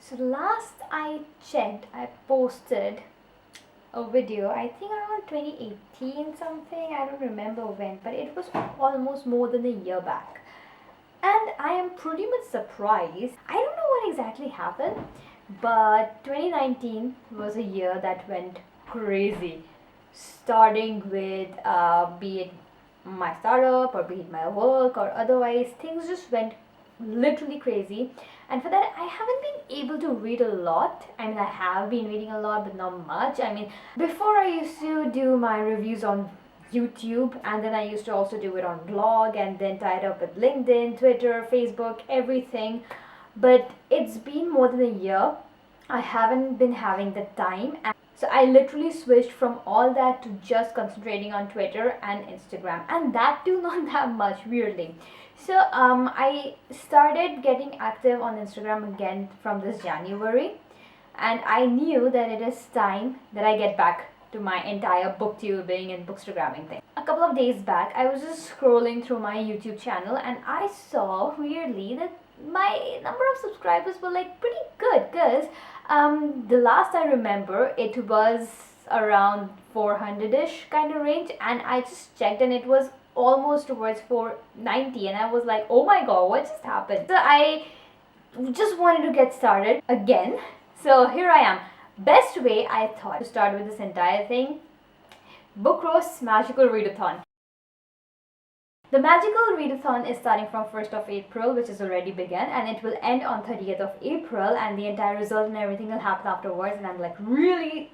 So last I checked, I posted a video, I think around 2018 something, I don't remember when, but it was almost more than a year back. And I am pretty much surprised. I don't know what exactly happened, but 2019 was a year that went crazy. Starting with be it my startup or be it my work or otherwise, things just went literally crazy. And for that, I haven't been able to read a lot. I mean, I have been reading a lot, but not much. I mean, before I used to do my reviews on YouTube, and then I used to also do it on blog, and then tied up with LinkedIn, Twitter, Facebook, everything. But it's been more than a year. I haven't been having the time, and so I literally switched from all that to just concentrating on Twitter and Instagram, and that too not that much, weirdly. So I started getting active on Instagram again from this January, and I knew that it is time that I get back to my entire booktubing and bookstagramming thing. A couple of days back, I was just scrolling through my YouTube channel, and I saw weirdly that my number of subscribers were like pretty good, because the last I remember it was around 400ish kind of range, and I just checked and it was almost towards 490, and I was like, oh my god, what just happened? So I just wanted to get started again. So here I am. Best way I thought to start with this entire thing: Book Roast's Magical Readathon. The Magical Readathon is starting from 1st of April, which is already begun, and it will end on 30th of April, and the entire result and everything will happen afterwards, and I'm like really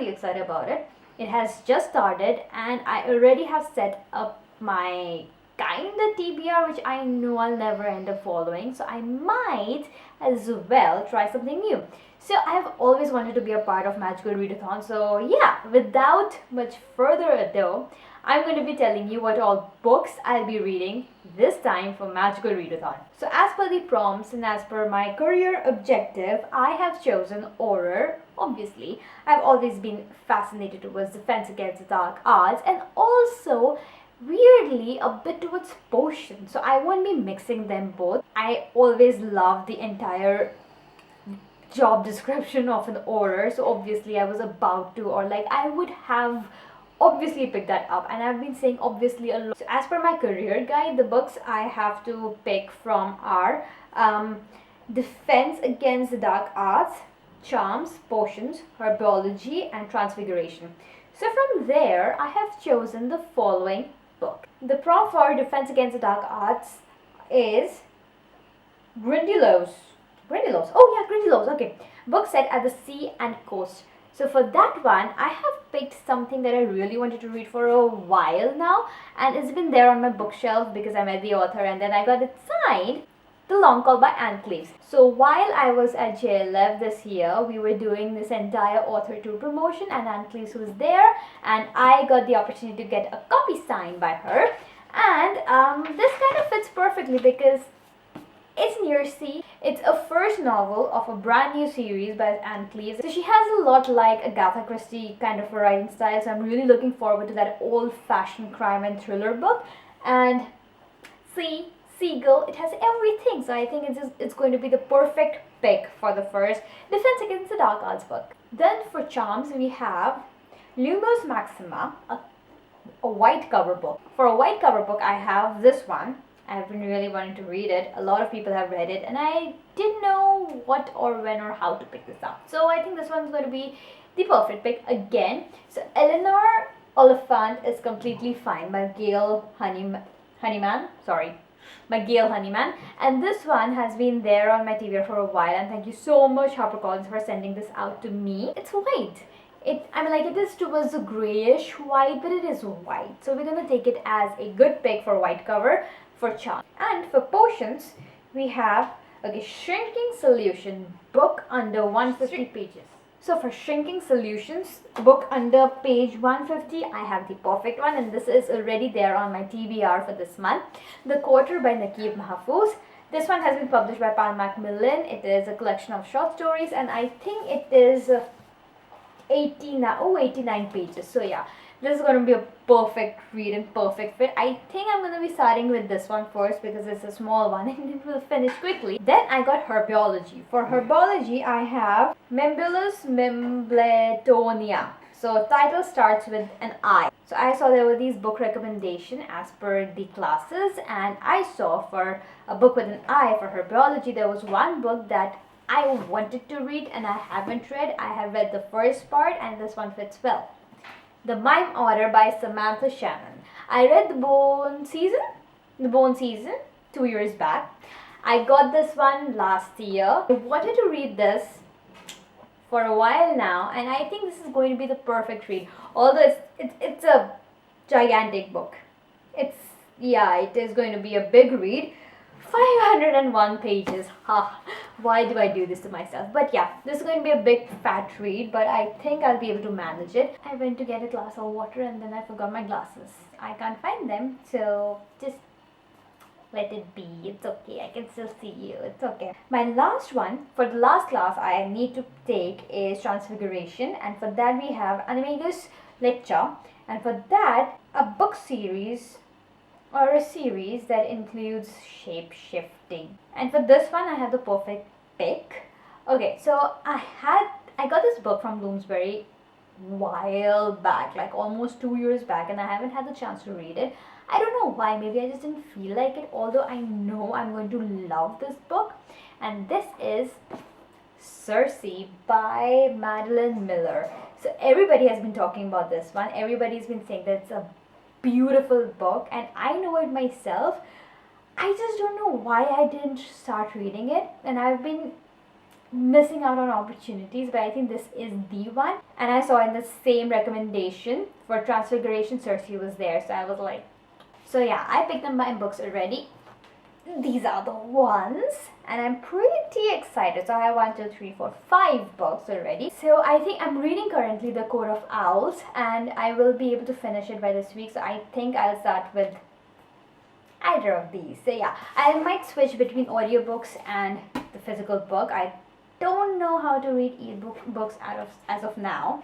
excited about it. It has just started, and I already have set up my kinda TBR, which I know I'll never end up following, so I might as well try something new. So I have always wanted to be a part of Magical Readathon, so yeah, without much further ado, I'm going to be telling you what all books I'll be reading this time for Magical Readathon. So as per the prompts and as per my career objective, I have chosen horror. Obviously, I've always been fascinated towards Defense Against the Dark Arts, and also weirdly a bit towards potions, so I won't be mixing them both. I always love the entire job description of an horror, so obviously I was about to, or like I would have obviously picked that up, and I've been saying obviously a lot. So as per my career guide, the books I have to pick from are Defense Against the Dark Arts, Charms, Potions, Herbology, and Transfiguration. So from there, I have chosen the following book. The prompt for Defense Against the Dark Arts is Grindylows. Oh yeah, Grindylows. Okay. Book set at the sea and coast. So for that one, I have picked something that I really wanted to read for a while now, and it's been there on my bookshelf because I met the author, and then I got it signed. The Long Call by Cleeves. So while I was at JLF this year, we were doing this entire author tour promotion, and Cleeves was there, and I got the opportunity to get a copy signed by her. And this kind of fits perfectly because it's near sea. It's a first novel of a brand new series by Cleeves. So she has a lot like Agatha Christie kind of a writing style, so I'm really looking forward to that old-fashioned crime and thriller book. And Seagull, it has everything, so I think it's going to be the perfect pick for the first Defense Against the Dark Arts book. Then for Charms, we have Lumos Maxima, a white cover book. For a white cover book, I have this one. I've been really wanting to read it. A lot of people have read it, and I didn't know what or when or how to pick this up. So I think this one's going to be the perfect pick again. So Eleanor, Oliphant is completely fine by Gail Honeyman. By Gail Honeyman, and this one has been there on my TBR for a while, and thank you so much HarperCollins for sending this out to me. It's white. It is towards a grayish white, but it is white, so we're gonna take it as a good pick for white cover for Charm. And for Potions, we have Shrinking Solution, book under 150 pages. So for Shrinking Solutions, book under page 150, I have the perfect one, and this is already there on my TBR for this month. The Quarter by Naquib Mahfouz. This one has been published by Macmillan. It is a collection of short stories, and I think it is 89 pages. So yeah, this is going to be a perfect read and perfect fit. I think I'm going to be starting with this one first because it's a small one and it will finish quickly. Then I got herbology. For herbology, I have Membulus Mimbletonia. So title starts with an I. So I saw there were these book recommendation as per the classes, and I saw for a book with an I for herbology, there was one book that I wanted to read and I haven't read. I have read the first part and this one fits well. The Mime Order by Samantha Shannon. I read the Bone Season 2 years back. I got this one last year. I wanted to read this for a while now, and I think this is going to be the perfect read. Although it's a gigantic book. It is going to be a big read. 501 pages. Why do I do this to myself? But yeah, this is going to be a big fat read, but I think I'll be able to manage it. I went to get a glass of water and then I forgot my glasses. I can't find them, so just let it be. It's okay. I can still see you. It's okay. My last one, for the last class I need to take is Transfiguration, and for that we have Animagus lecture, and for that a book series or a series that includes shape shifting. And for this one I have the perfect pick. Okay, so I got this book from Bloomsbury while back, like almost 2 years back, and I haven't had the chance to read it. I don't know why, maybe I just didn't feel like it, although I know I'm going to love this book. And this is Circe by Madeline Miller. So everybody has been talking about this one. Everybody's been saying that it's a beautiful book, and I know it myself. I just don't know why I didn't start reading it, and I've been missing out on opportunities, but I think this is the one. And I saw in the same recommendation for Transfiguration, Circe was there, so I was like, so yeah, I picked up my books already. These are the ones, and I'm pretty excited. So I have 1, 2, 3, 4, 5 books already. So I think I'm reading currently The Court of Owls, and I will be able to finish it by this week. So I think I'll start with either of these. So yeah, I might switch between audiobooks and the physical book. I don't know how to read books as of now.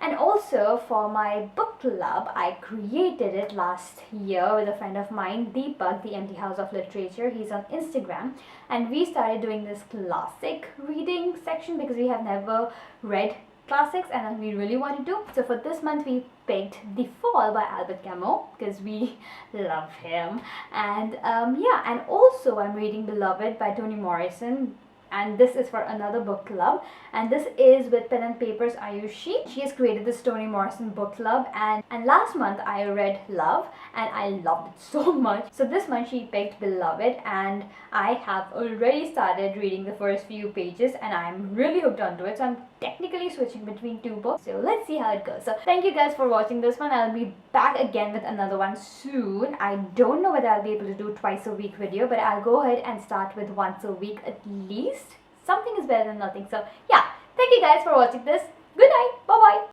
And also for my book club, I created it last year with a friend of mine, Deepak, the Empty House of Literature. He's on Instagram, and we started doing this classic reading section because we have never read classics and we really wanted to. So for this month we picked The Fall by Albert Camus because we love him. And and also I'm reading Beloved by Toni Morrison, and this is for another book club, and this is with Pen and Paper's Ayushi. She has created this Toni Morrison book club, and last month I read Love and I loved it so much. So this month she picked Beloved, and I have already started reading the first few pages and I'm really hooked onto it. So I'm technically switching between 2 books, so let's see how it goes. So thank you guys for watching this one. I'll be back again with another one soon. I don't know whether I'll be able to do twice a week video, but I'll go ahead and start with once a week at least. Something is better than nothing. So yeah, thank you guys for watching this. Good night. Bye bye.